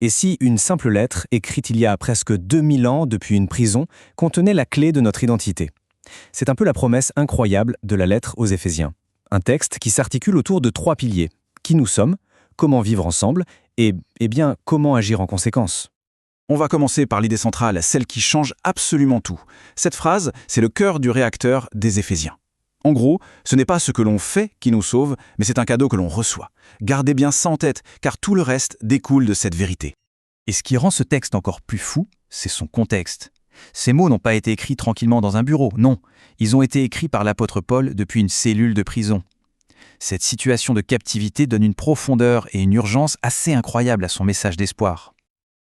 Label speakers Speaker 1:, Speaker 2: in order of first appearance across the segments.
Speaker 1: Et si une simple lettre, écrite il y a presque 2000 ans depuis une prison, contenait la clé de notre identité? C'est un peu la promesse incroyable de la lettre aux Éphésiens. Un texte qui s'articule autour de 3 piliers. Qui nous sommes, comment vivre ensemble et, bien, comment agir en conséquence.
Speaker 2: On va commencer par l'idée centrale, celle qui change absolument tout. Cette phrase, c'est le cœur du réacteur des Éphésiens. En gros, ce n'est pas ce que l'on fait qui nous sauve, mais c'est un cadeau que l'on reçoit. Gardez bien ça en tête, car tout le reste découle de cette vérité.
Speaker 3: Et ce qui rend ce texte encore plus fou, c'est son contexte. Ces mots n'ont pas été écrits tranquillement dans un bureau, non. Ils ont été écrits par l'apôtre Paul depuis une cellule de prison. Cette situation de captivité donne une profondeur et une urgence assez incroyables à son message d'espoir.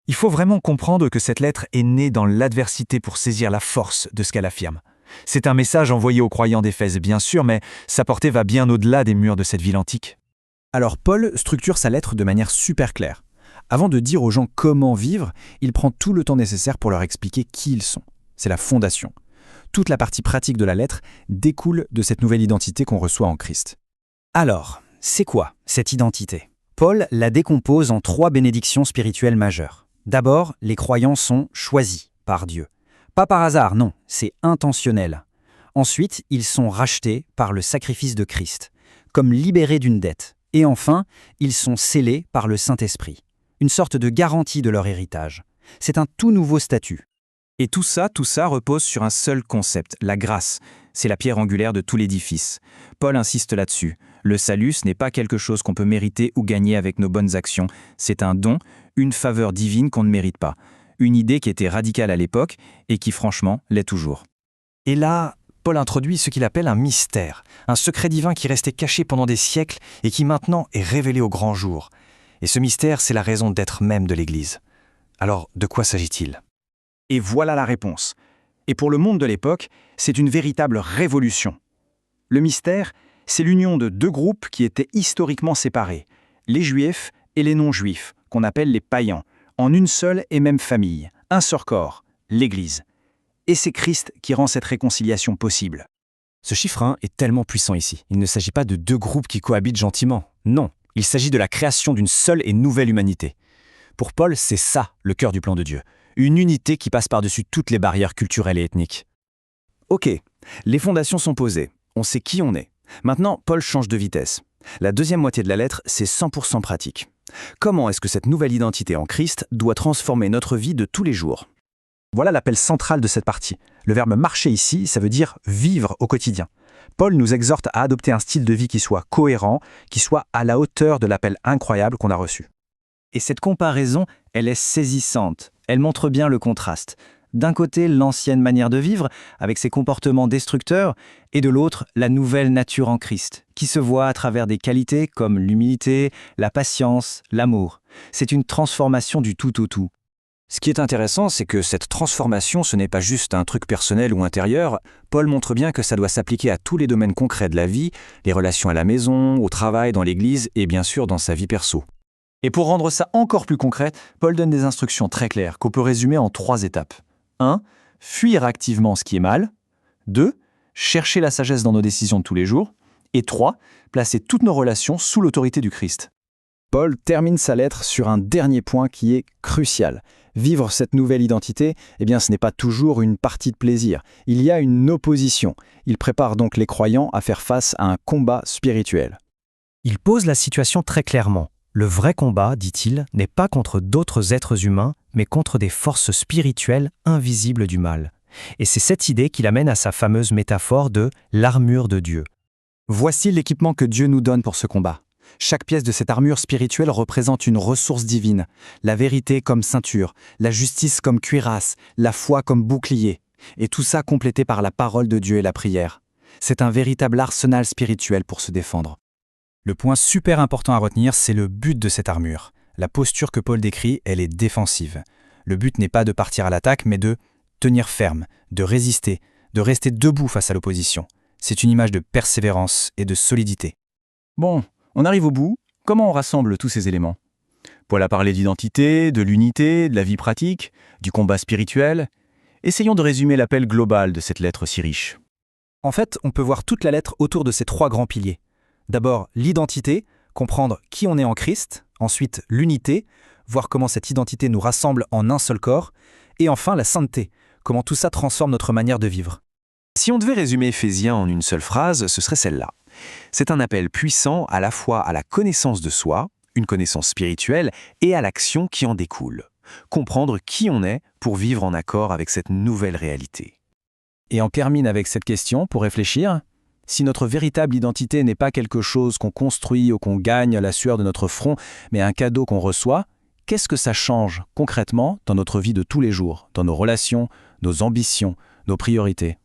Speaker 1: Il faut vraiment comprendre que cette lettre est née dans l'adversité pour saisir la force de ce qu'elle affirme. C'est un message envoyé aux croyants d'Éphèse, bien sûr, mais sa portée va bien au-delà des murs de cette ville antique. Alors Paul structure sa lettre de manière super claire. Avant de dire aux gens comment vivre, il prend tout le temps nécessaire pour leur expliquer qui ils sont. C'est la fondation. Toute la partie pratique de la lettre découle de cette nouvelle identité qu'on reçoit en Christ. Alors, c'est quoi cette identité? Paul la décompose en 3 bénédictions spirituelles majeures. D'abord, les croyants sont choisis par Dieu. Pas par hasard, non, c'est intentionnel. Ensuite, ils sont rachetés par le sacrifice de Christ, comme libérés d'une dette. Et enfin, ils sont scellés par le Saint-Esprit, une sorte de garantie de leur héritage. C'est un tout nouveau statut.
Speaker 3: Et tout ça repose sur un seul concept, la grâce. C'est la pierre angulaire de tout l'édifice. Paul insiste là-dessus. Le salut, ce n'est pas quelque chose qu'on peut mériter ou gagner avec nos bonnes actions. C'est un don, une faveur divine qu'on ne mérite pas. Une idée qui était radicale à l'époque et qui, franchement, l'est toujours.
Speaker 1: Et là, Paul introduit ce qu'il appelle un mystère, un secret divin qui restait caché pendant des siècles et qui maintenant est révélé au grand jour. Et ce mystère, c'est la raison d'être même de l'Église. Alors, de quoi s'agit-il?
Speaker 2: Et voilà la réponse. Et pour le monde de l'époque, c'est une véritable révolution. Le mystère, c'est l'union de 2 groupes qui étaient historiquement séparés, les Juifs et les non-Juifs, qu'on appelle les païens, en une seule et même famille, un seul corps, l'Église. Et c'est Christ qui rend cette réconciliation possible.
Speaker 1: Ce chiffre 1 est tellement puissant ici. Il ne s'agit pas de 2 groupes qui cohabitent gentiment. Non, il s'agit de la création d'une seule et nouvelle humanité. Pour Paul, c'est ça le cœur du plan de Dieu. Une unité qui passe par-dessus toutes les barrières culturelles et ethniques. Ok, les fondations sont posées. On sait qui on est. Maintenant, Paul change de vitesse. La deuxième moitié de la lettre, c'est 100% pratique. Comment est-ce que cette nouvelle identité en Christ doit transformer notre vie de tous les jours? Voilà l'appel central de cette partie. Le verbe marcher ici, ça veut dire vivre au quotidien. Paul nous exhorte à adopter un style de vie qui soit cohérent, qui soit à la hauteur de l'appel incroyable qu'on a reçu. Et cette comparaison, elle est saisissante. Elle montre bien le contraste. D'un côté, l'ancienne manière de vivre, avec ses comportements destructeurs, et de l'autre, la nouvelle nature en Christ, qui se voit à travers des qualités comme l'humilité, la patience, l'amour. C'est une transformation du tout au tout. Ce qui est intéressant, c'est que cette transformation, ce n'est pas juste un truc personnel ou intérieur. Paul montre bien que ça doit s'appliquer à tous les domaines concrets de la vie, les relations à la maison, au travail, dans l'église et bien sûr dans sa vie perso. Et pour rendre ça encore plus concret, Paul donne des instructions très claires qu'on peut résumer en 3 étapes. 1. Fuir activement ce qui est mal. 2. Chercher la sagesse dans nos décisions de tous les jours. Et 3. Placer toutes nos relations sous l'autorité du Christ. Paul termine sa lettre sur un dernier point qui est crucial. Vivre cette nouvelle identité, ce n'est pas toujours une partie de plaisir. Il y a une opposition. Il prépare donc les croyants à faire face à un combat spirituel. Il pose la situation très clairement. Le vrai combat, dit-il, n'est pas contre d'autres êtres humains, mais contre des forces spirituelles invisibles du mal. Et c'est cette idée qui l'amène à sa fameuse métaphore de l'armure de Dieu. Voici l'équipement que Dieu nous donne pour ce combat. Chaque pièce de cette armure spirituelle représente une ressource divine, la vérité comme ceinture, la justice comme cuirasse, la foi comme bouclier, et tout ça complété par la parole de Dieu et la prière. C'est un véritable arsenal spirituel pour se défendre. Le point super important à retenir, c'est le but de cette armure. La posture que Paul décrit, elle est défensive. Le but n'est pas de partir à l'attaque, mais de tenir ferme, de résister, de rester debout face à l'opposition. C'est une image de persévérance et de solidité. Bon, on arrive au bout. Comment on rassemble tous ces éléments? Paul a parlé d'identité, de l'unité, de la vie pratique, du combat spirituel. Essayons de résumer l'appel global de cette lettre si riche. En fait, on peut voir toute la lettre autour de ces 3 grands piliers. D'abord, l'identité, comprendre qui on est en Christ. Ensuite, l'unité,
Speaker 4: voir comment cette identité nous rassemble en un seul corps, et enfin la sainteté, comment tout ça transforme notre manière de vivre.
Speaker 5: Si on devait résumer Éphésiens en une seule phrase, ce serait celle-là. C'est un appel puissant à la fois à la connaissance de soi, une connaissance spirituelle, et à l'action qui en découle. Comprendre qui on est pour vivre en accord avec cette nouvelle réalité.
Speaker 4: Et on termine avec cette question pour réfléchir. Si notre véritable identité n'est pas quelque chose qu'on construit ou qu'on gagne à la sueur de notre front, mais un cadeau qu'on reçoit, qu'est-ce que ça change concrètement dans notre vie de tous les jours, dans nos relations, nos ambitions, nos priorités ?